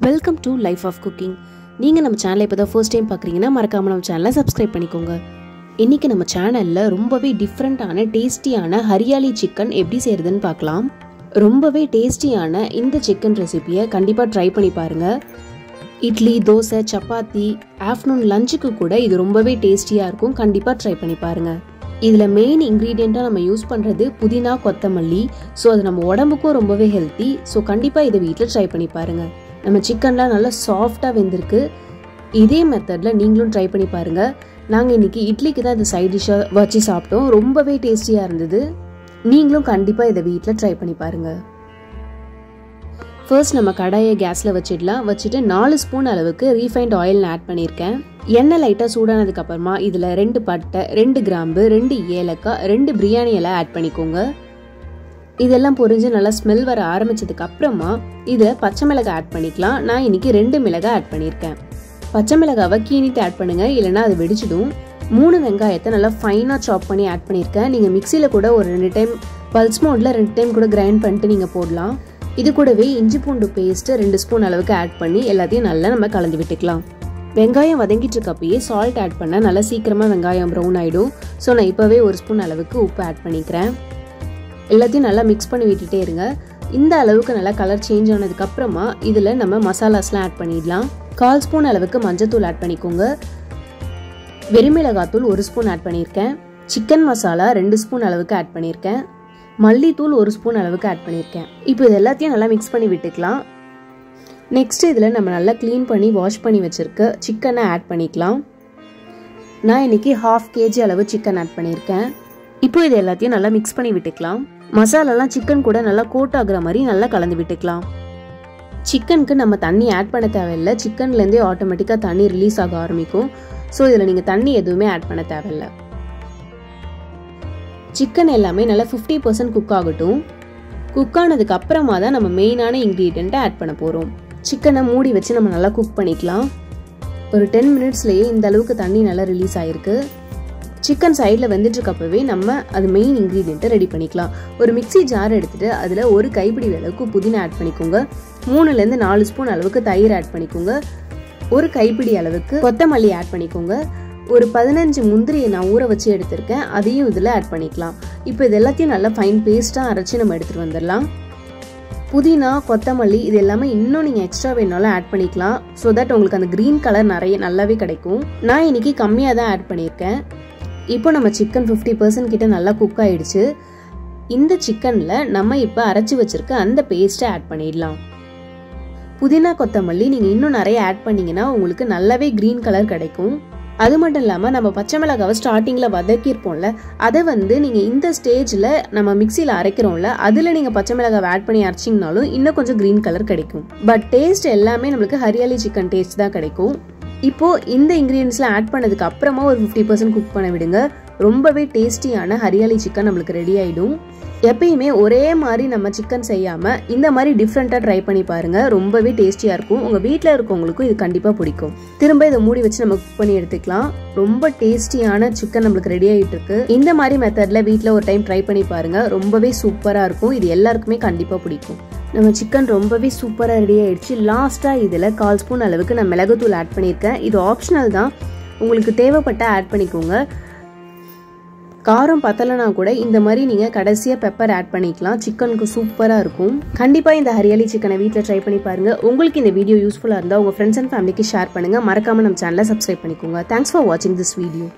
Welcome to life of cooking. நீங்கள் நம்ம சேனலை இப்போ தான் ஃபர்ஸ்ட் டைம் பார்க்குறீங்கன்னா மறக்காமல் நம்ம சேனலை சப்ஸ்கிரைப் பண்ணிக்கோங்க. இன்றைக்கி நம்ம சேனலில் ரொம்பவே டிஃப்ரெண்ட்டான டேஸ்டியான ஹரியாலி சிக்கன் எப்படி செய்கிறதுன்னு பார்க்கலாம். ரொம்பவே டேஸ்டியான இந்த சிக்கன் ரெசிபியை கண்டிப்பாக ட்ரை பண்ணி பாருங்கள். இட்லி, தோசை, சப்பாத்தி, ஆஃப்டர்நூன் லஞ்சுக்கு கூட இது ரொம்பவே டேஸ்டியாக இருக்கும். கண்டிப்பாக ட்ரை பண்ணி பாருங்கள். இதில் மெயின் இன்க்ரீடியண்ட்டாக நம்ம யூஸ் பண்ணுறது புதினா, கொத்தமல்லி. ஸோ அது நம்ம உடம்புக்கும் ரொம்பவே ஹெல்த்தி. ஸோ கண்டிப்பாக இதை வீட்டில் ட்ரை பண்ணி பாருங்கள். நம்ம சிக்கன்லாம் நல்லா சாஃப்டாக வெந்திருக்கு. இதே மெத்தடில் நீங்களும் ட்ரை பண்ணி பாருங்கள். நாங்கள் இன்றைக்கி இட்லிக்கு தான் இந்த சைட் டிஷ்ஷாக வச்சு சாப்பிட்டோம். ரொம்பவே டேஸ்டியாக இருந்தது. நீங்களும் கண்டிப்பாக இதை வீட்டில் ட்ரை பண்ணி பாருங்கள். ஃபர்ஸ்ட் நம்ம கடாயை கேஸில் வச்சுட்டு 4 ஸ்பூன் அளவுக்கு ரீஃபைண்ட் ஆயில் ஆட் பண்ணியிருக்கேன். எண்ணெய் லைட்டாக சூடானதுக்கப்புறமா இதில் 2 பட்டை, 2 கிராம்பு, 2 ஏலக்காய், 2 பிரியாணி இலை ஆட் பண்ணிக்கோங்க. இதெல்லாம் பொரிஞ்சு நல்லா ஸ்மெல் வர ஆரம்பிச்சதுக்கு அப்புறமா இதில் பச்சை மிளகாய் ஆட் பண்ணிக்கலாம். நான் இன்னைக்கு 2 மிளகாய் ஆட் பண்ணியிருக்கேன். பச்சை மிளகாவை கீனிட்டு ஆட் பண்ணுங்க, இல்லைனா அது வெடிச்சிடும். 3 வெங்காயத்தை நல்லா ஃபைனாக சாப் பண்ணி ஆட் பண்ணியிருக்கேன். நீங்கள் மிக்சியில் கூட ஒரு 2 டைம் பல்ஸ் மோடில் 2 டைம் கூட கிரைண்ட் பண்ணிட்டு நீங்கள் போடலாம். இது கூடவே இஞ்சி பூண்டு பேஸ்ட்டு 2 ஸ்பூன் அளவுக்கு ஆட் பண்ணி எல்லாத்தையும் நல்லா நம்ம கலந்து விட்டுக்கலாம். வெங்காயம் வதங்கிட்டு இருக்கப்பயே சால்ட் ஆட் பண்ண நல்லா சீக்கிரமாக வெங்காயம் ப்ரௌன் ஆகிடும். ஸோ நான் இப்போவே 1 ஸ்பூன் அளவுக்கு உப்பு ஆட் பண்ணிக்கிறேன். எல்லாத்தையும் நல்லா மிக்ஸ் பண்ணி விட்டுட்டே இருங்க. இந்த அளவுக்கு நல்லா கலர் சேஞ்ச் ஆனதுக்கப்புறமா இதில் நம்ம மசாலாஸ்லாம் ஆட் பண்ணிடலாம். 1/4 ஸ்பூன் அளவுக்கு மஞ்சத்தூள் ஆட் பண்ணிக்கோங்க. வெறுமிளகாத்தூள் 1 ஸ்பூன் ஆட் பண்ணியிருக்கேன். சிக்கன் மசாலா 2 ஸ்பூன் அளவுக்கு ஆட் பண்ணியிருக்கேன். மல்லித்தூள் 1 ஸ்பூன் அளவுக்கு ஆட் பண்ணியிருக்கேன். இப்போ இது எல்லாத்தையும் நல்லா மிக்ஸ் பண்ணி விட்டுக்கலாம். நெக்ஸ்ட் இதில் நம்ம நல்லா க்ளீன் பண்ணி வாஷ் பண்ணி வச்சுருக்க சிக்கனை ஆட் பண்ணிக்கலாம். நான் இன்னைக்கு 1/2 kg அளவு சிக்கன் ஆட் பண்ணியிருக்கேன். இப்போ இது எல்லாத்தையும் நல்லா மிக்ஸ் பண்ணி விட்டுக்கலாம். மசாலாலாம் சிக்கன் கூட நல்லா கோட் ஆகுற மாதிரி நல்லா கலந்து விட்டுக்கலாம். சிக்கனுக்கு நம்ம தண்ணி ஆட் பண்ண தேவையில்லை. சிக்கன்லேருந்தே ஆட்டோமேட்டிக்காக தண்ணி ரிலீஸ் ஆக ஆரம்பிக்கும். ஸோ இதில் நீங்கள் தண்ணி எதுவுமே ஆட் பண்ண தேவையில்லை. சிக்கன் எல்லாமே நல்லா 50% குக் ஆகட்டும். குக் ஆனதுக்கு அப்புறமா தான் நம்ம மெயினான இன்க்ரீடியண்ட்டை ஆட் பண்ண போகிறோம். சிக்கனை மூடி வச்சு நம்ம நல்லா குக் பண்ணிக்கலாம். ஒரு 10 மினிட்ஸ்லேயே இந்த அளவுக்கு தண்ணி நல்லா ரிலீஸ் ஆகிருக்கு. சிக்கன் சைடில் வெந்துட்டு இருக்கப்பவே நம்ம அது மெயின் இன்க்ரீடியண்ட்டை ரெடி பண்ணிக்கலாம். ஒரு மிக்சி ஜார் எடுத்துகிட்டு அதில் 1 கைப்பிடி அளவுக்கு புதினா ஆட் பண்ணிக்கோங்க. 3லேருந்து 4 ஸ்பூன் அளவுக்கு தயிர் ஆட் பண்ணிக்கோங்க. 1 கைப்பிடி அளவுக்கு கொத்தமல்லி ஆட் பண்ணிக்கோங்க. ஒரு 15 முந்திரியை நான் ஊற வச்சு எடுத்திருக்கேன். அதையும் இதில் ஆட் பண்ணிக்கலாம். இப்போ இது எல்லாத்தையும் நல்லா ஃபைன் பேஸ்ட்டாக அரைச்சி நம்ம எடுத்துகிட்டு வந்துடலாம். புதினா, கொத்தமல்லி இது எல்லாமே இன்னும் நீங்கள் எக்ஸ்ட்ரா வேணாலும் ஆட் பண்ணிக்கலாம். ஸோ தட் உங்களுக்கு அந்த க்ரீன் கலர் நல்லாவே கிடைக்கும். நான் இன்னைக்கு கம்மியாக தான் ஆட் பண்ணியிருக்கேன். இப்போ நம்ம சிக்கன் 50% கிட்ட நல்லா குக் ஆயிடுச்சு. இந்த சிக்கனில் நம்ம இப்போ அரைச்சி வச்சிருக்க அந்த பேஸ்ட்டை ஆட் பண்ணிடலாம். புதினா, கொத்தமல்லி நீங்கள் இன்னும் நிறைய ஆட் பண்ணிங்கன்னா உங்களுக்கு நல்லாவே க்ரீன் கலர் கிடைக்கும். அது மட்டும் இல்லாமல் நம்ம பச்சை மிளகாவை ஸ்டார்டிங்கில் வதக்கியிருப்போம்ல, அதை நீங்கள் இந்த ஸ்டேஜில் நம்ம மிக்சியில் அரைக்கிறோம்ல, அதில் நீங்கள் பச்சை மிளகாவை ஆட் பண்ணி அரைச்சிங்கனாலும் இன்னும் கொஞ்சம் க்ரீன் கலர் கிடைக்கும். பட் டேஸ்ட் எல்லாமே நம்மளுக்கு ஹரியாலி சிக்கன் டேஸ்ட் தான் கிடைக்கும். இப்போது இந்த இன்க்ரீடியன்ஸ்லாம் ஆட் பண்ணதுக்கு அப்புறமா ஒரு 50% குக் பண்ண விடுங்க. ரொம்பவே டேஸ்டியான ஹரியாலி சிக்கன் நம்மளுக்கு ரெடி ஆகிடும். எப்பயுமே ஒரே மாதிரி நம்ம சிக்கன் செய்யாமல் இந்த மாதிரி டிஃப்ரெண்ட்டாக ட்ரை பண்ணி பாருங்கள். ரொம்பவே டேஸ்டியாக இருக்கும். உங்கள் வீட்டில் இருக்கவங்களுக்கும் இது கண்டிப்பாக பிடிக்கும். திரும்ப இதை மூடி வச்சு நம்ம குக் பண்ணி எடுத்துக்கலாம். ரொம்ப டேஸ்டியான சிக்கன் நம்மளுக்கு ரெடி ஆகிட்டு இருக்கு. இந்த மாதிரி மெத்தடில் வீட்டில் ஒரு டைம் ட்ரை பண்ணி பாருங்கள். ரொம்பவே சூப்பராக இருக்கும். இது எல்லாருக்குமே கண்டிப்பாக பிடிக்கும். நம்ம சிக்கன் ரொம்பவே சூப்பராக ரெடி ஆகிடுச்சு. லாஸ்ட்டாக இதில் 1/4 ஸ்பூன் அளவுக்கு நான் மிளகுத்தூள் ஆட் பண்ணியிருக்கேன். இது ஆப்ஷனல் தான், உங்களுக்கு தேவைப்பட்ட ஆட் பண்ணிக்கோங்க. காரம் பத்தலைனா கூட இந்த மாதிரி நீங்கள் கடைசியாக பெப்பர் ஆட் பண்ணிக்கலாம். சிக்கனுக்கு சூப்பராக இருக்கும். கண்டிப்பாக இந்த ஹரியாலி சிக்கனை வீட்டில் ட்ரை பண்ணி பாருங்கள். உங்களுக்கு இந்த வீடியோ யூஸ்ஃபுல்லாக இருந்தால் உங்கள் ஃப்ரெண்ட்ஸ் அண்ட் ஃபேமிலிக்கு ஷேர் பண்ணுங்கள். மறக்காமல் நம்ம சேனலை சப்ஸ்கிரைப் பண்ணிக்கோங்க. தேங்க்ஸ் ஃபார் வாட்சிங் திஸ் வீடியோ.